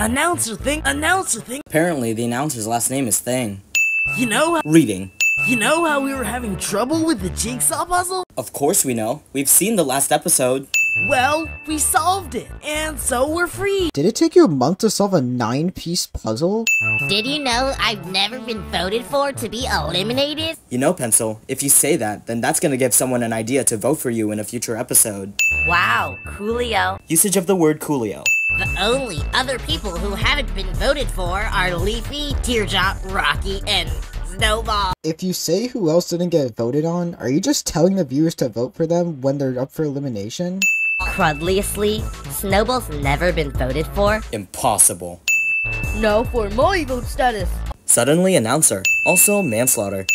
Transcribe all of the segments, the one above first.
Announcer thing. Apparently, the announcer's last name is Thing. You know, Reading. you know how we were having trouble with the jigsaw puzzle? Of course we know. We've seen the last episode. Well, we solved it, and so we're free. Did it take you a month to solve a 9-piece puzzle? Did you know I've never been voted for to be eliminated? You know, Pencil, if you say that, then that's gonna give someone an idea to vote for you in a future episode. Wow, coolio. Usage of the word coolio. The only other people who haven't been voted for are Leafy, Teardrop, Rocky, and Snowball. If you say who else didn't get voted on, are you just telling the viewers to vote for them when they're up for elimination? Crudliously, Snowball's never been voted for. Impossible. Now for my vote status. Suddenly announcer. Also manslaughter.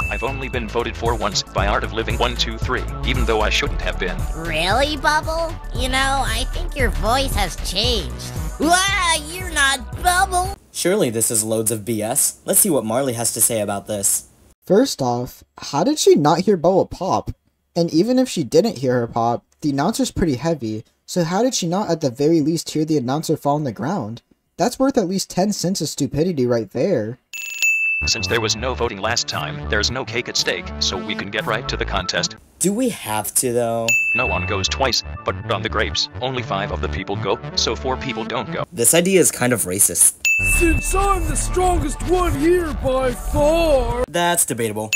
I've only been voted for once by Art of Living 123, even though I shouldn't have been. Really, Bubble? You know, I think your voice has changed. Wow, you're not Bubble! Surely this is loads of BS. Let's see what Marlee has to say about this. First off, how did she not hear Bubble pop? And even if she didn't hear her pop, the announcer's pretty heavy, so how did she not at the very least hear the announcer fall on the ground? That's worth at least 10 cents of stupidity right there. Since there was no voting last time, there's no cake at stake, so we can get right to the contest. Do we have to, though? No one goes twice, but on the grapes, only 5 of the people go, so 4 people don't go. This idea is kind of racist. Since I'm the strongest one here by far. That's debatable.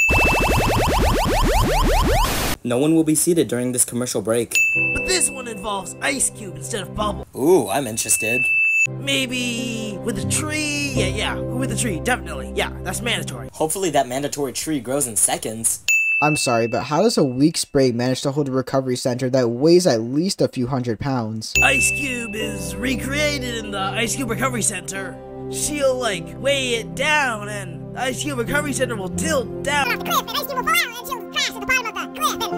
No one will be seated during this commercial break. But this one involves Ice Cube instead of Bubble. Ooh, I'm interested. Maybe with a tree? Yeah, with a tree, definitely. Yeah, that's mandatory. Hopefully that mandatory tree grows in seconds. I'm sorry, but how does a weak spray manage to hold a recovery center that weighs at least a few hundred pounds? Ice Cube is recreated in the Ice Cube Recovery Center. She'll, like, weigh it down, and the Ice Cube Recovery Center will tilt down.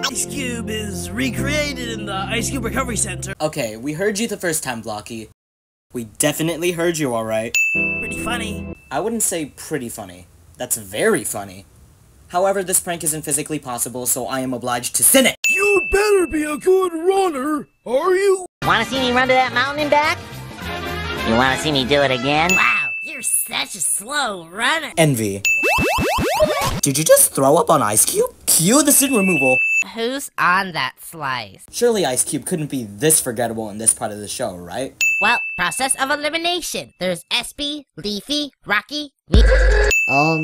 Ice Cube is recreated in the Ice Cube Recovery Center. Okay, we heard you the first time, Blocky. We definitely heard you, alright. Pretty funny. I wouldn't say pretty funny. That's very funny. However, this prank isn't physically possible, so I am obliged to sin it. You'd better be a good runner, are you? Wanna see me run to that mountain and back? You wanna see me do it again? Wow, you're such a slow runner. Envy. Did you just throw up on Ice Cube? Cue the sin removal. Who's on that slice? Surely Ice Cube couldn't be this forgettable in this part of the show, right? Well, process of elimination. There's SB, Leafy, Rocky, me.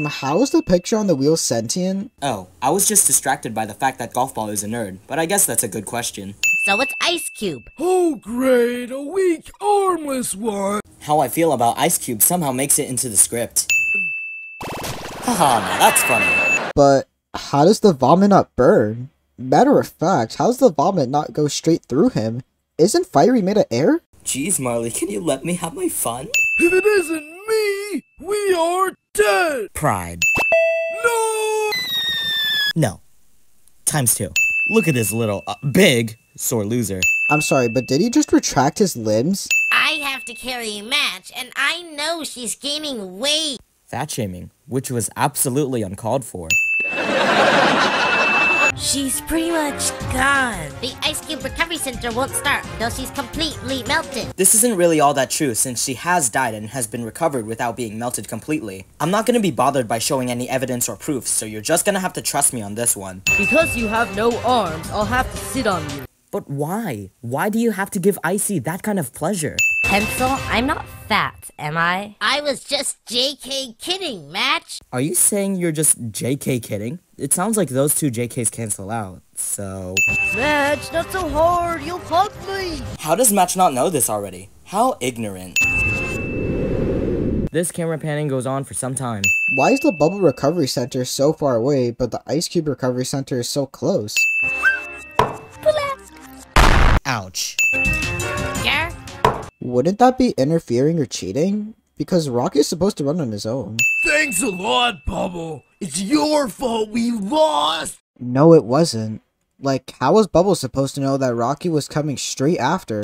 How is the picture on the wheel sentient? Oh, I was just distracted by the fact that Golf Ball is a nerd, but I guess that's a good question. So it's Ice Cube. Oh great, a weak, armless one. How I feel about Ice Cube somehow makes it into the script. Haha, now that's funny. But how does the vomit not burn? Matter of fact, how does the vomit not go straight through him? Isn't fiery made of air? Jeez, Marlee, can you let me have my fun? If it isn't me, we are dead. Pride. No! No. Times 2. Look at this little, big, sore loser. I'm sorry, but did he just retract his limbs? I have to carry a match, and I know she's gaining weight. Fat shaming, which was absolutely uncalled for. She's pretty much gone. The Ice Cube Recovery Center won't start until she's completely melted. This isn't really all that true since she has died and has been recovered without being melted completely. I'm not gonna be bothered by showing any evidence or proof, so you're just gonna have to trust me on this one. Because you have no arms, I'll have to sit on you. But why? Why do you have to give Icy that kind of pleasure? Pencil, I'm not fat, am I? I was just JK kidding, Match. Are you saying you're just JK kidding? It sounds like those two JKs cancel out, so... Match, not so hard, you'll hug me. How does Match not know this already? How ignorant. This camera panning goes on for some time. Why is the Bubble Recovery Center so far away, but the Ice Cube Recovery Center is so close? Ouch. Yeah? Wouldn't that be interfering or cheating? Because Rocky's supposed to run on his own. Thanks a lot, Bubble. It's your fault we lost. No, it wasn't. Like, how was Bubble supposed to know that Rocky was coming straight after?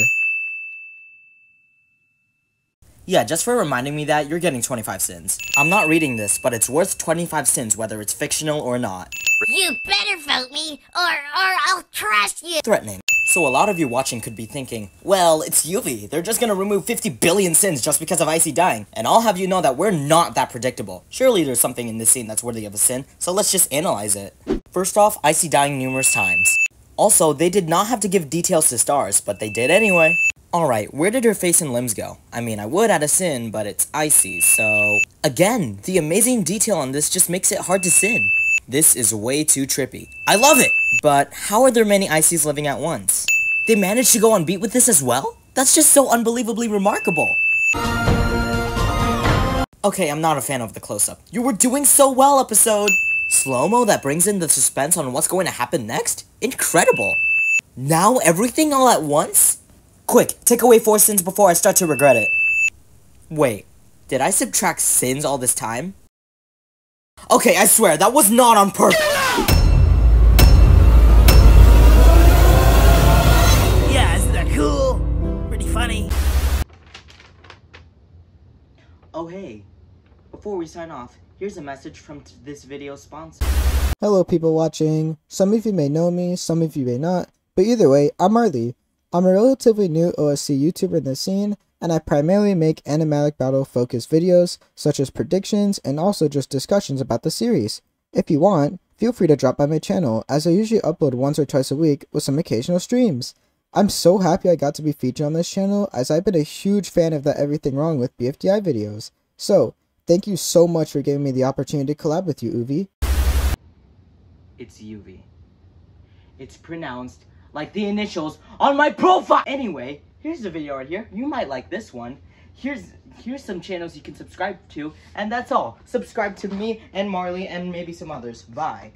Yeah, just for reminding me that, you're getting 25 cents. I'm not reading this, but it's worth 25 cents whether it's fictional or not. You better vote me, or I'll crush you. Threatening. So a lot of you watching could be thinking, well, it's UV. They're just gonna remove 50 billion sins just because of Icy dying. And I'll have you know that we're not that predictable. Surely there's something in this scene that's worthy of a sin, so let's just analyze it. First off, Icy dying numerous times. Also, they did not have to give details to stars, but they did anyway. Alright, where did her face and limbs go? I mean, I would add a sin, but it's Icy, so... Again, the amazing detail on this just makes it hard to sin. This is way too trippy. I love it! But how are there many Icies living at once? They managed to go on beat with this as well? That's just so unbelievably remarkable. Okay, I'm not a fan of the close-up. You were doing so well, episode! Slow-mo that brings in the suspense on what's going to happen next? Incredible! Now everything all at once? Quick, take away 4 sins before I start to regret it. Wait, did I subtract sins all this time? Okay, I swear, that was not on purpose! Yeah, isn't that cool? Pretty funny. Oh hey, before we sign off, here's a message from this video's sponsor. Hello people watching. Some of you may know me, some of you may not, but either way, I'm Marlee. I'm a relatively new OSC YouTuber in the scene, and I primarily make animatic battle focused videos, such as predictions and also just discussions about the series. If you want, feel free to drop by my channel, as I usually upload once or twice a week with some occasional streams. I'm so happy I got to be featured on this channel, as I've been a huge fan of the Everything Wrong with BFDI videos. So, thank you so much for giving me the opportunity to collab with you, UV. It's UV. It's pronounced like the initials on my profile! Anyway, here's the video right here. You might like this one. Here's some channels you can subscribe to, and that's all. Subscribe to me and Marlee and maybe some others. Bye.